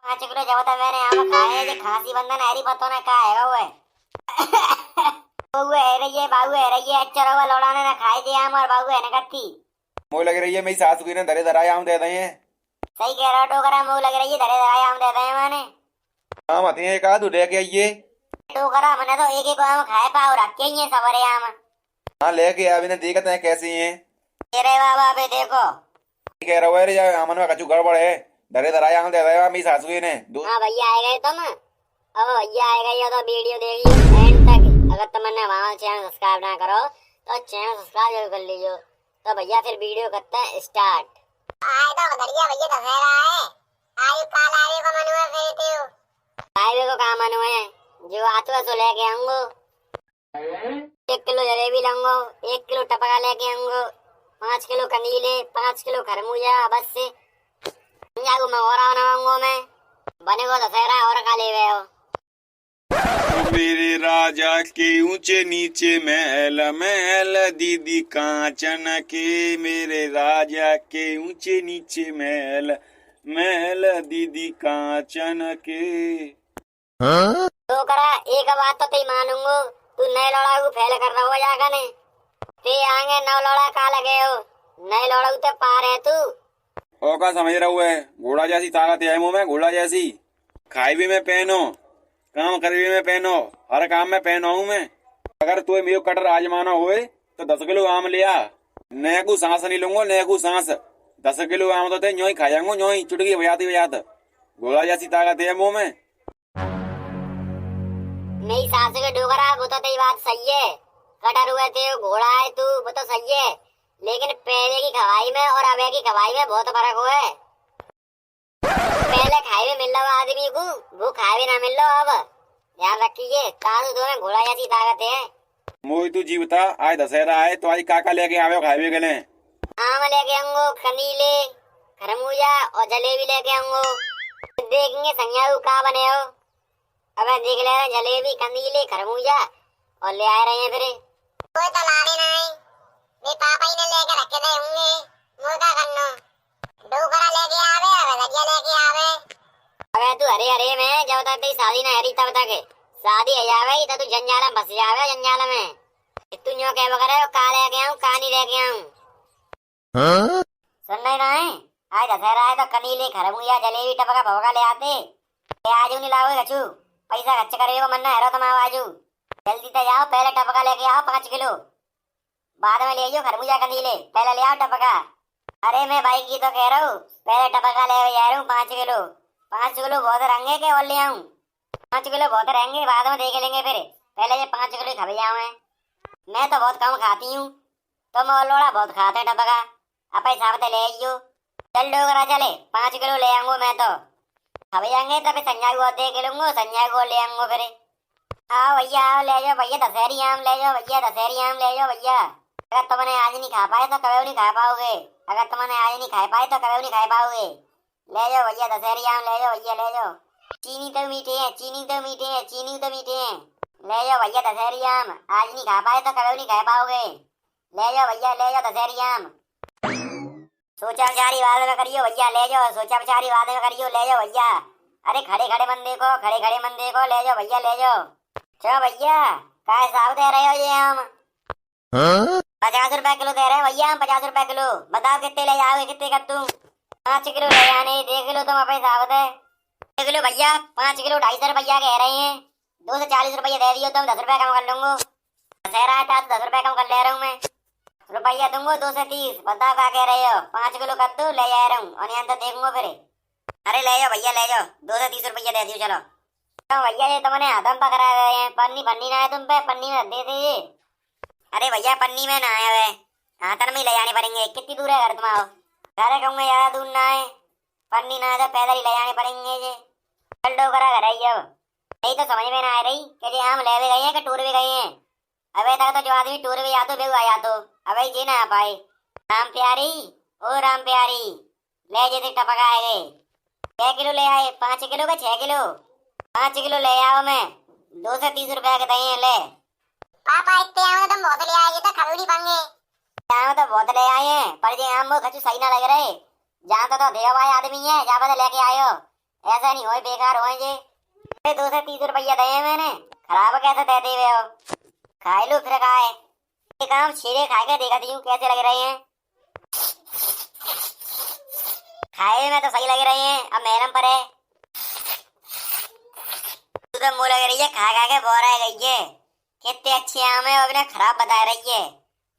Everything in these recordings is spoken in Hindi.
5 किलो जब तक मैंने आम खाए जे खांसी बंदन हैरी पतो ना का है वो बाबू है रही है बाबू है रही है अच्छा रवा लौड़ाने ना खाए जे आम और बाबू है ना कत्ती मोह लग रही है मेरी सास की ने धरे धराए आम दे दे। सही कह रहा हो टोकरा मुंह लग रही है धरे धराए आम दे दे मैंने आम आते हैं एक आध लेके आइए। टोकरा मैंने तो एक एक आम खाए पाओ रखे ही है सवरे आम हाँ लेके आ ने देखते हैं कैसी हैं। तेरे बाबा पे देखो कह रहा है यार आमन में कछु गड़बड़ है। धरे धराए आम दे दे मेरी सासू ने हाँ भैया आए गए तुम अब भैया आए गए हो तो वीडियो देखियो एंड तक अगर तुमने हमारा चैनल सब्सक्राइब ना करो तो चैनल सब्सक्राइब जरूर कर लीजिए। तो भैया फिर वीडियो करते हैं स्टार्ट। आए तो बढ़िया भैया दशहरा है आयु काल आयु को मनुआ फेरते हो आयु को कहाँ मनुआ है जो आतो सो लेके आऊंगो 1 किलो जलेबी लाऊंगो 1 किलो टपका लेके आऊंगो 5 किलो कंदीले 5 किलो खरबूजा बस से जागो मैं और आऊंगो मैं बनेगो दशहरा और खा ले गए हो। मेरे राजा के ऊंचे नीचे महल महल दीदी कांचन के। मेरे राजा के ऊंचे नीचे महल महल दीदी कांचन के। तो करा एक बात तो तेरी मानूंगो तू नए लौड़ा को फैल कर रहा हो जागा ने ते आगे नौ लौड़ा का लगे हो नए लौड़ा ते पार है तू ओ का समझ रहा हुआ है घोड़ा जैसी ताकत है मुंह में घोड़ा जैसी। खाई भी मैं पहनो काम कर भी मैं पहनो हर काम में पहनो हूँ मैं। अगर तू मेरे कटर आजमाना होए तो 10 किलो आम लिया नैकू सांस नहीं लूंगा नैकू सांस 10 किलो आम तो न्यो ही खा जाऊंगा न्यो ही चुटकी बजाती बजात घोड़ा जैसी ताकत है मुंह में। नहीं सास के डोगरा वो तो तेरी बात सही है कटर हुए थे घोड़ा है तू वो तो सही है लेकिन पहले की खवाई में और अब की खवाई में बहुत फर्क हुआ है। पहले खाए में मिल रहा आदमी को वो खाए भी ना मिल रहा अब ध्यान रखिए तारू तुम्हें घोड़ा जैसी ताकत है। मोई तू जी बता आज दशहरा है तो आज काका लेके आवे खाए गले आम लेके आऊंगो कंदीले खरबूजा और जलेबी लेके आऊंगो देखेंगे संज्ञा का बने हो। अब देख ले रहे जलेबी कंदीले खरबूजा और ले आए रहे हैं फिर कोई तो ला देना है मेरे पापा ही ने लेके रखे थे होंगे मुर्गा करनो डोकरा लेके आवे अब लगिया लेके आवे। अबे तू हरे हरे में जब तक तेरी शादी ना हरी तब तक शादी है जावे तो तू जंजाल में फंस जावे जंजाल में तू न्यो कह बगैर का लेके आऊं का नहीं लेके आऊं सुन नहीं रहा है आज दशहरा है तो कंदीले खरबूजा जलेबी टपका भवका ले आते आजू नहीं लाओगे कछु पैसा खर्च करेगा मन्ना है तुम आजू जल्दी से जाओ पहले टपका लेके आओ 5 किलो बाद में ले जाओ खरबूजा कंदीले पहले ले आओ टपका। अरे मैं भाई की तो कह रहा हूँ पहले टपका ले जा रहा हूँ 5 किलो बहुत रहेंगे के और ले आऊँ 5 किलो बहुत रहेंगे बाद में देख लेंगे फिर पहले ये 5 किलो खा जाऊँ मैं तो बहुत कम खाती हूँ तुम और लोड़ा बहुत खाते हैं टपका अब हिसाब से ले आइयो चल डोगरा चले 5 किलो ले आऊंगो मैं तो खा जाएंगे तब संजय को देख लूंगो संजय को ले आऊंगो फिर आओ भैया आओ ले जाओ भैया दशहरी आम ले जाओ भैया दशहरी आम ले जाओ भैया। अगर तुमने आज नहीं खा पाए तो कभी नहीं खा पाओगे अगर तुमने आज नहीं खा पाए तो कभी नहीं खा पाओगे। ले जाओ भैया दशहरी आम ले जाओ भैया ले जाओ चीनी तो मीठे है चीनी तो मीठे है चीनी तो मीठे है ले जाओ भैया दशहरी आम आज नहीं खा पाए तो कभी नहीं खा पाओगे। ले जाओ भैया ले जाओ दशहरी आम सोचा विचारी बाद में करियो भैया ले जाओ सोचा विचारी बाद में करियो ले जाओ भैया। अरे खड़े खड़े मन देखो खड़े खड़े मन देखो ले जाओ भैया ले जाओ चलो भैया क्या हिसाब दे रहे हो ये आम 50 रुपए किलो दे रहे हैं भैया हम 50 रुपए किलो बताओ कितने ले जाओगे कितने कर दूं 5 किलो ले जाने देख लो तुम अपने हिसाब से देख लो भैया 5 किलो 250 रुपया कह रहे हैं 240 रुपया दे दियो तुम 10 रुपया कम कर लूंगो दशहरा है तो 10 रुपया कम कर ले रहा हूँ मैं रुपया दूंगो 230 बताओ क्या कह रहे हो 5 किलो कर दो ले जा रहा हूँ और यहाँ तो देखूंगो फिर। अरे ले जाओ भैया ले जाओ 230 रुपया दे दियो चलो तो भैया ये तुमने आदम पकड़ा गए हैं पन्नी पन्नी ना है तुम पे पन्नी में दे दे। अरे भैया पन्नी में ना आया वे हाथन में ले जाने पड़ेंगे कितनी दूर है घर तुम्हारा घर कहूँगा ज्यादा दूर ना है पन्नी ना है तो पैदल ही ले जाने पड़ेंगे ये चल डोकरा घर आई अब नहीं तो समझ में ना आ रही कि आम ले भी गए हैं कि टूर भी गए हैं। अबे तक तो जो आदमी टूर भी या तो बेगू आया तो अबे जी ना आ पाए राम प्यारी ओ राम प्यारी ले जे टपका आए 6 किलो ले आए 5 किलो का 6 किलो 5 किलो ले आओ मैं 230 रुपया के दही ले पापा इतने आम तो बहुत ले आए तो खरूड़ी पंगे आम तो बहुत ले आए हैं पर ये आम वो खचू सही ना लग रहे जहाँ तो देव आए आदमी है जहाँ पर लेके आयो ऐसा नहीं हो बेकार हो जे 230 रुपया दे मैंने खराब कैसे दे देवे हो खाए लो फिर खाए ये काम छीरे खा के देखा दी कैसे लग रहे हैं खाए में तो सही लग रहे हैं अब मैडम पर है तो मुँह लग रही है खा खा के बोर आ गई है कितने अच्छे आम है अभी खराब बता रही है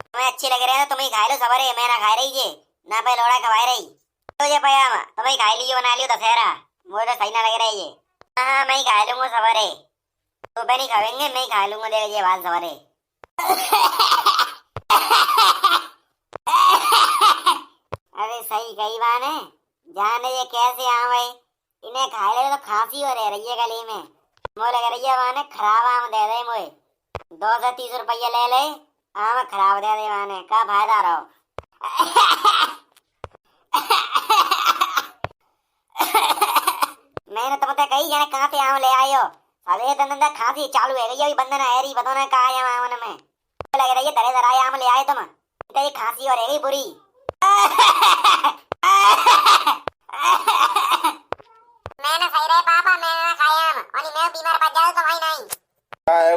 तुम्हें अच्छे लग रहे हैं तो तुम्हें खा लो सवरे मैं ना खा रही है ना पे लोड़ा खवाई रही तो ये पयाम तुम्हें खा लियो बना लियो दशहरा मुझे तो सही ना लग रही है हाँ मैं ही खा लूंगा सवरे तो पे नहीं खाएंगे मैं ही खा लूंगा देख लीजिए बात सवरे अरे सही कही बात है जाने ये कैसे आम है इन्हें खा ले तो खांसी हो रही है गली में मुझे लग रही है माने खराब आम दे दे मुझे 230 रुपया ले ले आम खराब दे दे माने का फायदा रहो मैंने तो पता कही जाने कहाँ से आम ले आयो अरे धंधा खांसी चालू है गई बंधन है रही बताओ ना कहा आया आम में लग रही है धरे धराए आम ले आए तुम ये खांसी हो रही बुरी मैंने सही रहे पापा मैंने ना खाया आम और मैं बीमार पड़ जाऊं तो वही नहीं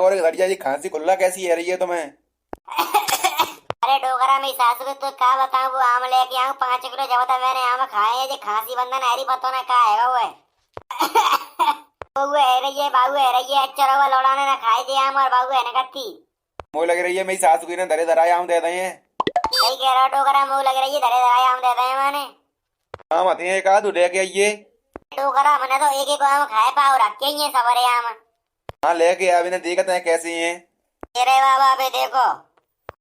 और घड़िया जी खांसी खुल्ला कैसी है रही है तुम्हें अरे डोगरा में सासू को तो क्या बताऊं वो आम लेके आऊं 5 किलो जब तक मैंने आम खाए जो खांसी बंधन है पता ना क्या है वो बाबू है रही है बाबू है रही है अच्छा रवा लौड़ाने ना खाए जे आम और बाबू है ना कत्ती मुझे लग रही है मेरी सासू की ने धरे धराए आम दे दिए सही कह रहा डोगरा मुंह लग रही है धरे धराए आम दे दे मैंने आम आते हैं कहा तू लेके आइए डोगरा मैंने तो एक आम खाए पाओ रखे ही है सवरे आम हाँ लेके अभी ने देखते हैं कैसी हैं तेरे बाबा पे देखो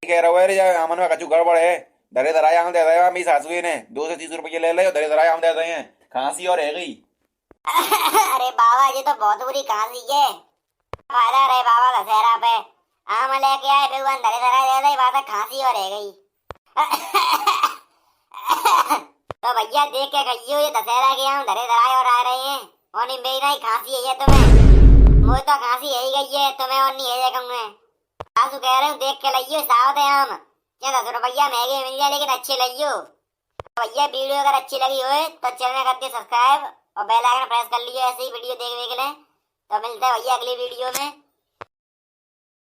कह रहा है आमन में कछु गड़बड़ है धरे धराए आम दे दिया मेरी सासू ने 230 रुपये ले ले धरे धराए आम दे दिए खांसी और है गई अरे बाबा जी तो बहुत बुरी खांसी है फायदा रहे बाबा दशहरा पे आम लेके आए भगवान धरे धरा दे दे बात खांसी और रह गई तो भैया देख के कहियो ये दशहरा के आम धरे धराए और आ रहे हैं और नहीं मेरी नहीं खांसी है तुम्हें मुझे तो खांसी है ही गई है तुम्हें और नहीं है कहूँगा सासू कह रहे हूँ देख के लियो सावत है आम क्या 10 रुपया महंगे मिल जाए लेकिन अच्छे लियो भैया वीडियो अगर अच्छी लगी हो तो चैनल करके सब्सक्राइब और बेल आइकन प्रेस कर लियो ऐसे ही वीडियो देखने के लिए तो मिलते हैं भैया अगली वीडियो में।